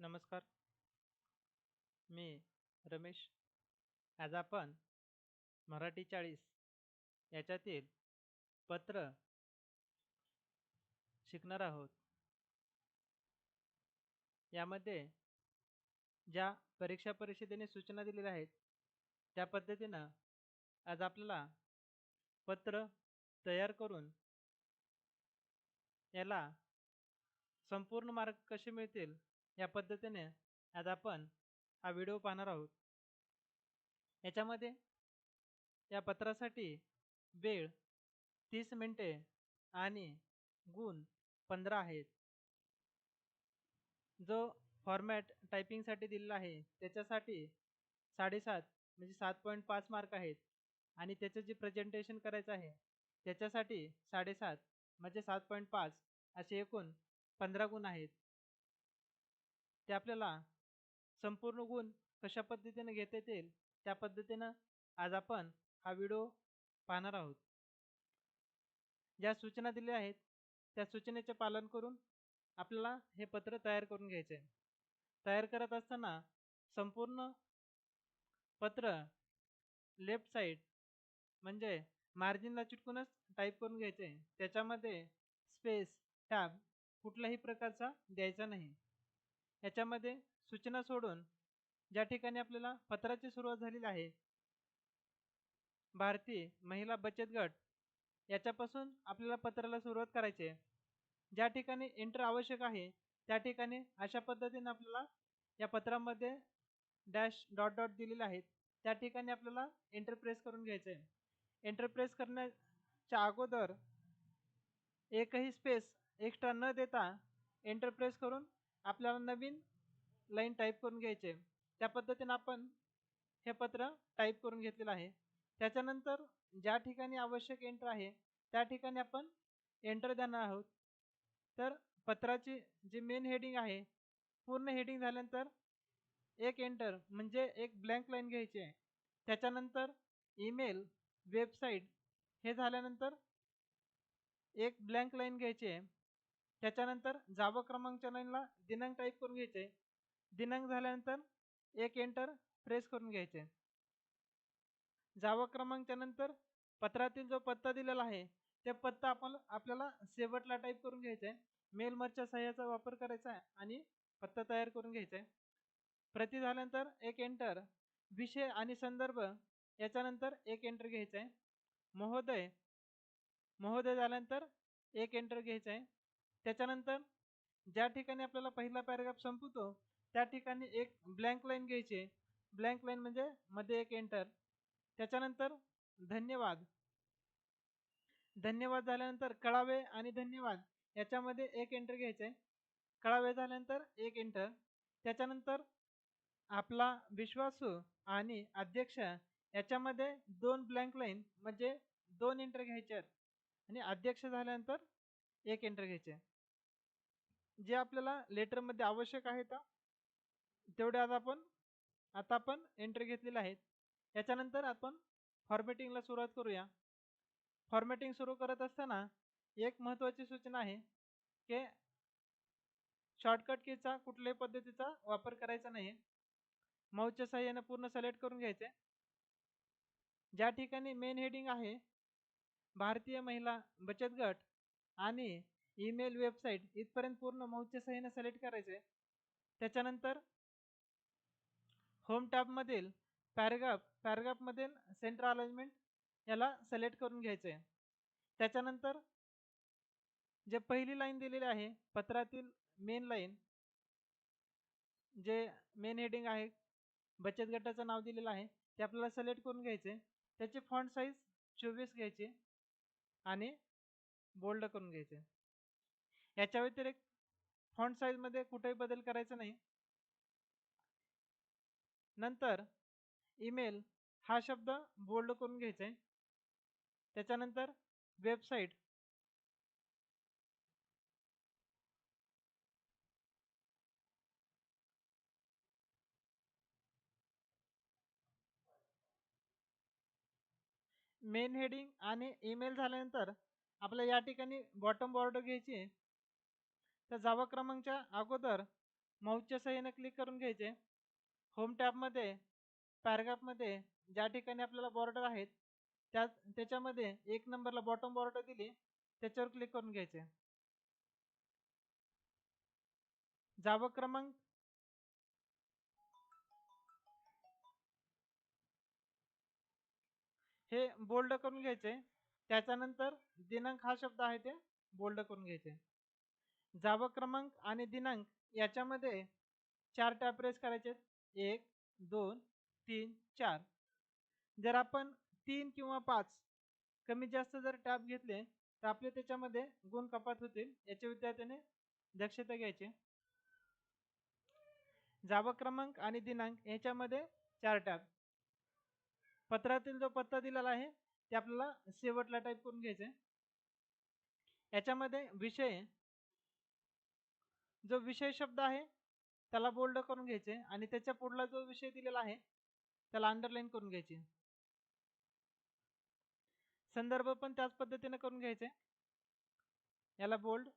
नमस्कार. मी रमेश. आज आपण मराठी 40 याच्यातील पत्र शिकणार आहोत. यामध्ये ज्या परीक्षा परिषदेने सूचना दिलेल्या आहेत त्या पद्धतीनं आज आपल्याला पत्र तयार करून याला संपूर्ण मार्क कसे मिळतील या पद्धतीने आज आपण हा व्हिडिओ पाहणार आहोत. याच्यामध्ये या पत्रासाठी वेळ 30 मिनिटे आणि गुण 15 आहेत. जो फॉर्मॅट टायपिंगसाठी दिलेला आहे त्याच्यासाठी 7.5 म्हणजे 7.5 मार्क आहेत आणि त्याचं जे प्रेझेंटेशन करायचं आहे त्याच्यासाठी 7.5 म्हणजे 7.5 असे एकूण 15 गुण आहेत. ते आपल्याला संपूर्ण गुण कशा पद्धतीने घेता येतील त्या पद्धतीनं आज आपण हा व्हिडिओ पाहणार आहोत. ज्या सूचना दिल्या आहेत त्या सूचनेचे पालन करून आपल्याला हे पत्र तयार करून घ्यायचे आहे. तयार करत असताना संपूर्ण पत्र लेफ्ट साईड म्हणजे मार्जिनला चिटकूनच टाईप करून घ्यायचे आहे. त्याच्यामध्ये स्पेस टॅब कुठल्याही प्रकारचा द्यायचा नाही. याच्यामध्ये सूचना सोडून ज्या ठिकाणी आपल्याला पत्राची सुरुवात झालेली आहे भारतीय महिला बचत गट याच्यापासून आपल्याला पत्राला सुरुवात करायची आहे. ज्या ठिकाणी एंटर आवश्यक आहे त्या ठिकाणी अशा पद्धतीने आपल्याला या पत्रामध्ये डॅश डॉट डॉट दिलेले आहेत त्या ठिकाणी आपल्याला एंटर प्रेस करून घ्यायचं आहे. एंटर प्रेस करण्याच्या अगोदर एकही स्पेस एक्स्ट्रा न देता एंटर प्रेस करून आपल्याला नवीन लाईन टाईप करून घ्यायचे. त्या पद्धतीने आपण हे पत्र टाईप करून घेतलेलं आहे. त्याच्यानंतर ज्या ठिकाणी आवश्यक एंटर आहे त्या ठिकाणी आपण एंटर देणार आहोत. तर पत्राची जी मेन हेडिंग आहे पूर्ण हेडिंग झाल्यानंतर एक एंटर म्हणजे एक ब्लँक लाईन घ्यायची आहे. त्याच्यानंतर ईमेल वेबसाईट हे झाल्यानंतर एक ब्लँक लाईन घ्यायची आहे. त्याच्यानंतर जावा क्रमांकच्या लाईनला दिनांक टाईप करून घ्यायचे. दिनांक झाल्यानंतर एक एंटर प्रेस करून घ्यायचे. जावा क्रमांकच्या नंतर पत्रातील जो पत्ता दिलेला आहे ते पत्ता आपल्याला शेवटला टाईप करून घ्यायचा आहे. मेल मर्चच्या सह्याचा वापर करायचा आहे आणि पत्ता तयार करून घ्यायचा आहे. प्रति झाल्यानंतर एक एंटर. विषय आणि संदर्भ याच्यानंतर एक एंटर घ्यायचा आहे. महोदय महोदय झाल्यानंतर एक एंटर घ्यायचा आहे. त्याच्यानंतर ज्या ठिकाणी आपल्याला पहिला पॅराग्राफ संपवतो त्या ठिकाणी एक ब्लँक लाईन घ्यायची आहे. ब्लँक लाईन म्हणजे मध्ये एक एंटर. त्याच्यानंतर धन्यवाद. धन्यवाद झाल्यानंतर कळावे आणि धन्यवाद याच्यामध्ये एक एंटर घ्यायचं आहे. कळावे झाल्यानंतर एक एंटर. त्याच्यानंतर आपला विश्वासू आणि अध्यक्ष याच्यामध्ये दोन ब्लँक लाईन म्हणजे दोन एंटर घ्यायचे आहेत आणि अध्यक्ष झाल्यानंतर एक एंटर घ्यायचे. जे आपल्याला लेटरमध्ये आवश्यक आहे तेवढे आता आपण एंटर घेतलेले आहेत. याच्यानंतर आपण फॉर्मॅटिंगला सुरुवात करूया. फॉर्मॅटिंग सुरू करत असताना एक महत्त्वाची सूचना आहे की शॉर्टकट कीचा कुठल्याही पद्धतीचा वापर करायचा नाही. माऊसच्या सहाय्याने पूर्ण सिलेक्ट करून घ्यायचे. ज्या ठिकाणी मेन हेडिंग आहे भारतीय महिला बचत गट आणि ईमेल वेबसाईट इथपर्यंत पूर्ण माऊसच्या सहाय्याने सिलेक्ट करायचे. त्याच्यानंतर होम टॅबमधील पॅराग्राफमधील सेंटर अलाइनमेंट याला सिलेक्ट करून घ्यायचे. त्याच्यानंतर जे पहिली लाईन दिलेली आहे पत्रातील मेन लाईन जे मेन हेडिंग आहे बचत गटाचं नाव दिलेलं आहे ते आपल्याला सिलेक्ट करून घ्यायचे. त्याची फॉन्ट साईज 24 घ्यायची आणि बोल्ड करून घ्यायचे. याच्या व्यतिरिक्त फॉन्ट साईजमध्ये कुठेही बदल करायचा नाही. नंतर ईमेल हा शब्द बोल्ड करून घ्यायचा आहे. त्याच्यानंतर वेबसाईट मेन हेडिंग आणि ईमेल झाल्यानंतर आपल्याला या ठिकाणी बॉटम बॉर्डर घ्यायची आहे. तर जावा क्रमांकच्या अगोदर माऊसच्या सहाय्याने क्लिक करून घ्यायचे. होम टॅबमध्ये पॅराग्राफमध्ये ज्या ठिकाणी आपल्याला बॉर्डर आहेत त्याच्यामध्ये 1 नंबरला बॉटम बॉर्डर दिली, त्याच्यावर क्लिक करून घ्यायचे. जावक क्रमांक हे बोल्ड करून घ्यायचे. त्याच्यानंतर दिनांक हा शब्द आहे ते बोल्ड करून घ्यायचे. जावक क्रमांक आणि दिनांक याच्यामध्ये 4 टॅब प्रेस करायचे. 1 2 3 4. जर आपण 3 किंवा 5 कमी जास्त जर टॅब घेतले तर आपले त्याच्यामध्ये गुण कपात होतील, याच्या विद्यार्थ्याने दक्षता घ्यायची. जावक क्रमांक आणि दिनांक याच्यामध्ये 4 टॅब. पत्रातील जो पत्ता दिलेला आहे ते आपल्याला शेवटला टाईप करून घ्यायचे. याच्यामध्ये विषय, जो विषय शब्द आहे त्याला बोल्ड करून घ्यायचे आणि त्याच्या पुढला जो विषय दिलेला आहे त्याला अंडरलाईन करून घ्यायचे. संदर्भ पण त्याच पद्धतीने करून घ्यायचे. याला बोल्ड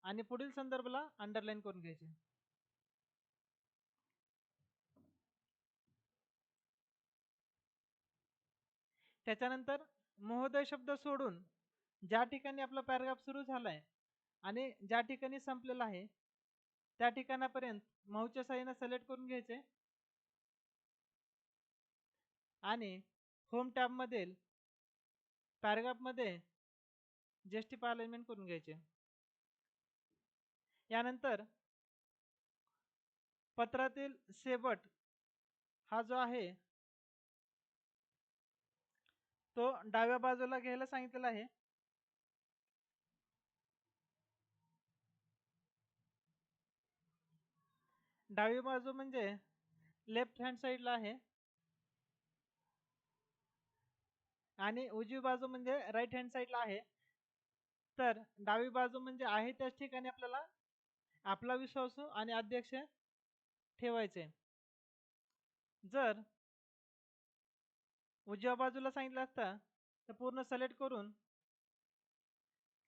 आणि पुढील संदर्भाला अंडरलाईन करून घ्यायचे. त्याच्यानंतर महोदय शब्द सोडून ज्या ठिकाणी आपला पॅराग्राफ सुरू झालाय आणि ज्या ठिकाणी संपलेला आहे त्या ठिकाणापर्यंत माऊसच्या साहाय्याने सिलेक्ट करून घ्यायचे आणि होम टॅब मधील पॅराग्राफ मध्ये जस्टिफाय अलाइनमेंट करून घ्यायचे. यानंतर पत्रातील शेवट हा जो आहे तो डाव्या बाजूला घ्यायला सांगितलेला आहे. डावी बाजू म्हणजे लेफ्ट हँड साईडला आहे आणि उजवी बाजू म्हणजे राईट हँड साईडला आहे. तर डावी बाजू म्हणजे आहे त्याच ठिकाणी आपल्याला आपला विश्वासू आणि अध्यक्ष ठेवायचे. जर उजव्या बाजूला सांगितलं असतं तर पूर्ण सिलेक्ट करून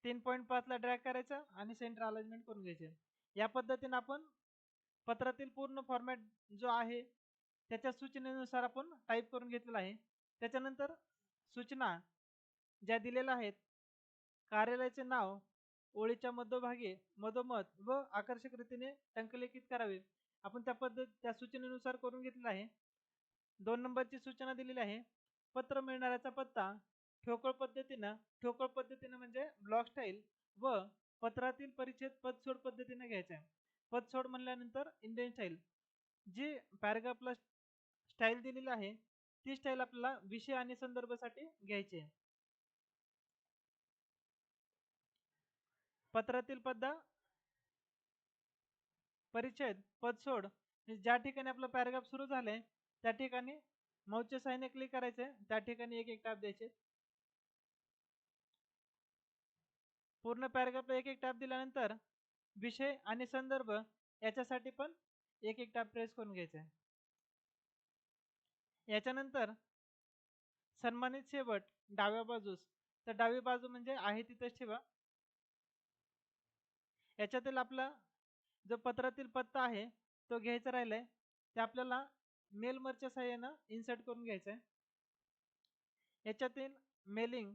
3.5 ला ड्रॅग करायचं आणि सेंटर अलाइनमेंट करून घ्यायचे. या पद्धतीने आपण पत्रातील पूर्ण फॉर्मॅट जो आहे त्याच्या सूचनेनुसार आपण टाईप करून घेतलेला आहे. त्याच्यानंतर सूचना ज्या दिलेल्या आहेत, कार्यालयाचे नाव ओळीच्या मध्यभागी मधोमध व आकर्षक रीतीने टंकलेखित करावे, आपण त्या सूचनेनुसार करून घेतलेला आहे. 2 नंबरची सूचना दिलेली आहे, पत्र मिळणाऱ्याचा पत्ता ठोकळ पद्धतीने म्हणजे ब्लॉक स्टाईल व पत्रातील परिच्छेद पदसोड पद्धतीने घ्यायचा आहे. पदसोड म्हणल्यानंतर इंडियन स्टाईल, जी पॅराग्राफला स्टाईल दिलेली आहे ती स्टाईल आपल्याला विषय आणि संदर्भासाठी घ्यायची आहे. पत्रातील पद्धा परिच्छेद पदसोड ज्या ठिकाणी आपला पॅराग्राफ सुरू झालाय त्या ठिकाणी माऊसच्या साहाय्याने क्लिक करायचे. त्या ठिकाणी एक टॅब द्यायचे. पूर्ण पॅराग्राफला एक टॅब दिल्यानंतर विषय आणि संदर्भ याच्यासाठी पण एक टॅब प्रेस करून घ्यायचा आहे. याच्यानंतर सन्मानित शेवट डाव्या बाजूस, तर डावी बाजू म्हणजे आहे तिथेच ठेवा. याच्यातील आपला जो पत्रातील पत्ता आहे तो घ्यायचा राहिलाय, ते आपल्याला मेल मर्जच्या साहाय्याने इन्सर्ट करून घ्यायचा आहे. याच्यातील मेलिंग,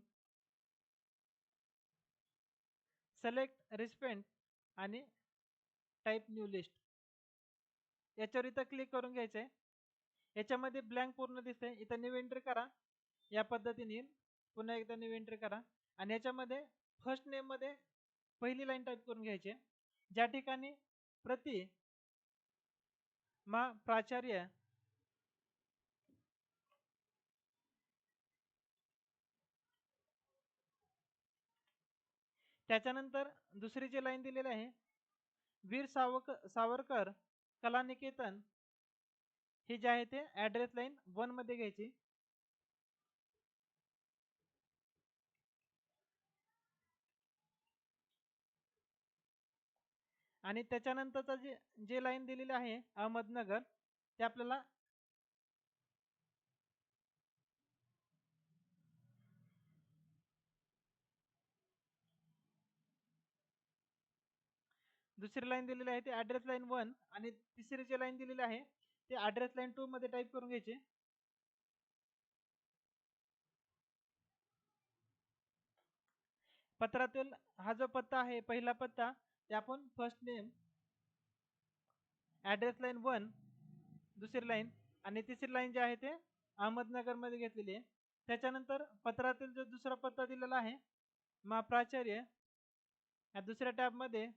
सिलेक्ट रिस्पेंट आणि टाईप न्यू लिस्ट याच्यावर इथं क्लिक करून घ्यायचंय. याच्यामध्ये ब्लँक पूर्ण दिसते, इथं न्यू एंट्री करा. या पद्धतीने पुन्हा एकदा न्यू एंट्री करा आणि याच्यामध्ये फर्स्ट नेम मध्ये पहिली लाईन टाईप करून घ्यायची. ज्या ठिकाणी प्रति मा प्राचार्य त्याच्यानंतर दुसरी जी लाईन दिलेली आहे, वीर सावरकर कला निकेतन, ही जी आहे ते ॲड्रेस लाईन 1 मध्ये घ्यायची. आणि त्याच्यानंतरचा जे लाईन दिलेली आहे अहमदनगर, ते आपल्याला दुसरी लाईन दिलेली आहे ते ॲड्रेस लाईन 1 आणि तिसरी जी लाईन दिलेली आहे ते ॲड्रेस लाईन 2 मध्ये टाईप करून घ्यायचे. पत्रातील हा जो पत्ता आहे पहिला पत्ता ते आपण फर्स्ट नेम ॲड्रेस लाईन 1 दुसरी लाईन आणि तिसरी लाईन जी आहे ते अहमदनगरमध्ये घेतलेली आहे. त्याच्यानंतर पत्रातील जो दुसरा पत्ता दिलेला आहे महाप्राचार्य या दुसऱ्या टॅबमध्ये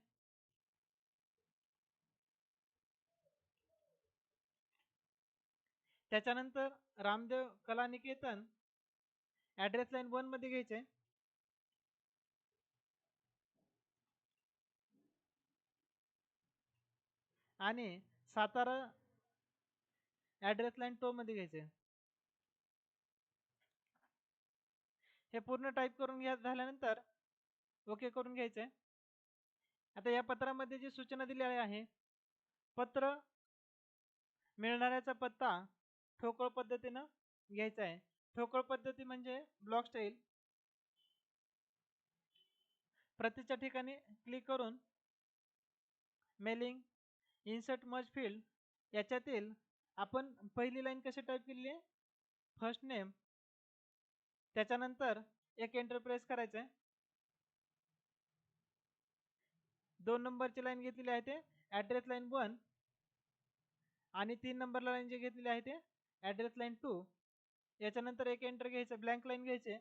त्याच्यानंतर रामदेव कला निकेतन ॲड्रेस लाईन 1 मध्ये घ्यायचे आणि सातारा ॲड्रेस लाईन 2 मध्ये घ्यायचे. हे पूर्ण टाईप करून झाल्यानंतर ओके करून घ्यायचे. आता या पत्रामध्ये जी सूचना दिलेली आहे पत्र मिळणाऱ्याचा पत्ता ठोकळ पद्धतीनं घ्यायचा आहे. ठोकळ पद्धती म्हणजे ब्लॉक स्टाईल. प्रतीच्या ठिकाणी क्लिक करून मेलिंग इन्सर्ट मर्ज फील्ड याच्यातील आपण पहिली लाईन कशी टाईप केलेली आहे फर्स्ट नेम त्याच्यानंतर एक एंटर प्रेस करायचं आहे. 2 नंबरची लाईन घेतलेली आहे ते ॲड्रेस लाईन 1 आणि 3 नंबरला लाईन जी घेतलेली आहे ते ॲड्रेस लाईन 2. याच्यानंतर एक एंटर घ्यायचं ब्लँक लाईन घ्यायचे.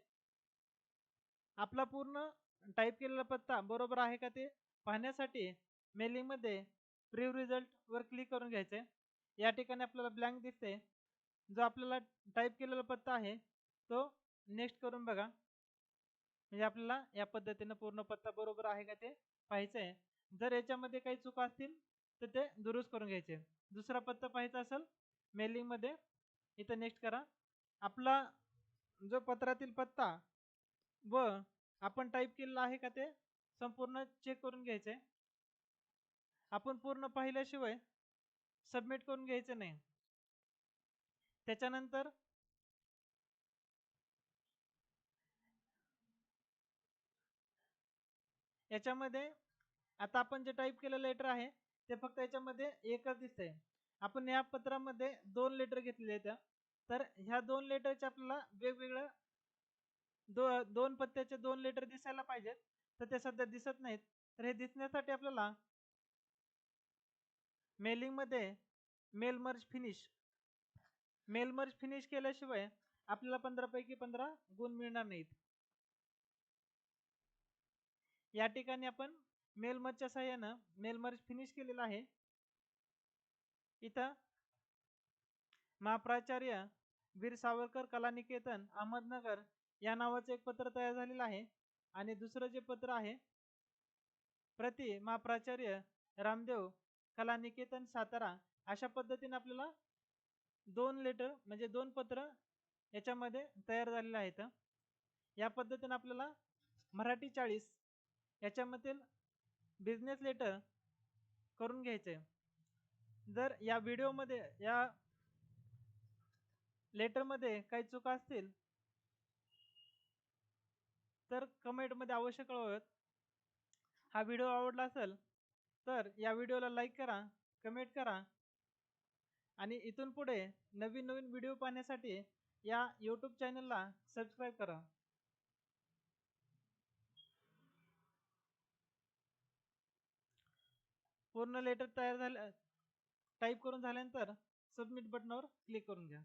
आपला पूर्ण टाईप केलेला पत्ता बरोबर आहे का ते पाहण्यासाठी मेलिंगमध्ये प्रिव्ह रिझल्ट वर क्लिक करून घ्यायचे. या ठिकाणी आपल्याला ब्लँक दिसते. जो आपल्याला टाईप केलेला पत्ता आहे तो नेक्स्ट करून बघा. म्हणजे आपल्याला या पद्धतीनं पूर्ण पत्ता बरोबर आहे का ते पाहायचं आहे. जर याच्यामध्ये काही चुका असतील तर ते दुरुस्त करून घ्यायचे. दुसरा पत्ता पाहायचा असेल मेलिंगमध्ये इथं नेक्स्ट करा. आपला जो पत्रातील पत्ता व आपण टाईप केलेला आहे का ते संपूर्ण चेक करून घ्यायचे. आपण पूर्ण पाहिल्याशिवाय सबमिट करून घ्यायचं नाही. त्याच्यानंतर याच्यामध्ये आता आपण जे टाईप केलेलं लेटर आहे ते फक्त याच्यामध्ये एकच दिसतंय. आपण या पत्रामध्ये 2 लेटर घेतलेले आहेत. तर ह्या 2 लेटरचे आपल्याला वेगवेगळं दोन पत्त्याचे 2 लेटर दिसायला पाहिजेत. तर ते सध्या दिसत नाहीत. तर हे दिसण्यासाठी आपल्याला मेलिंगमध्ये मेल मर्ज फिनिश केल्याशिवाय आपल्याला 15 पैकी 15 गुण मिळणार नाहीत. या ठिकाणी आपण मेल मर्जच्या सहाय्यानं मेल मर्ज फिनिश केलेला आहे. इथं महाप्राचार्य वीर सावरकर कला निकेतन अहमदनगर या नावाचं एक पत्र तयार झालेलं आहे. आणि दुसरं जे पत्र आहे प्रति महाप्राचार्य रामदेव कला निकेतन सातारा अशा पद्धतीने आपल्याला 2 लेटर म्हणजे 2 पत्र याच्यामध्ये तयार झालेले आहेत. या पद्धतीने आपल्याला मराठी 40 याच्यामधील बिझनेस लेटर करून घ्यायचे. जर या व्हिडिओमध्ये या लेटरमध्ये काही चुका असतील तर कमेंटमध्ये अवश्य कळवत. हा व्हिडिओ आवडला असेल तर या व्हिडिओला लाईक करा, कमेंट करा आणि इथून पुढे नवीन नवीन व्हिडिओ पाहण्यासाठी या यूट्यूब चॅनलला सबस्क्राईब करा. पूर्ण लेटर तयार झालं टाईप करून झाल्यानंतर सबमिट बटनावर क्लिक करून घ्या.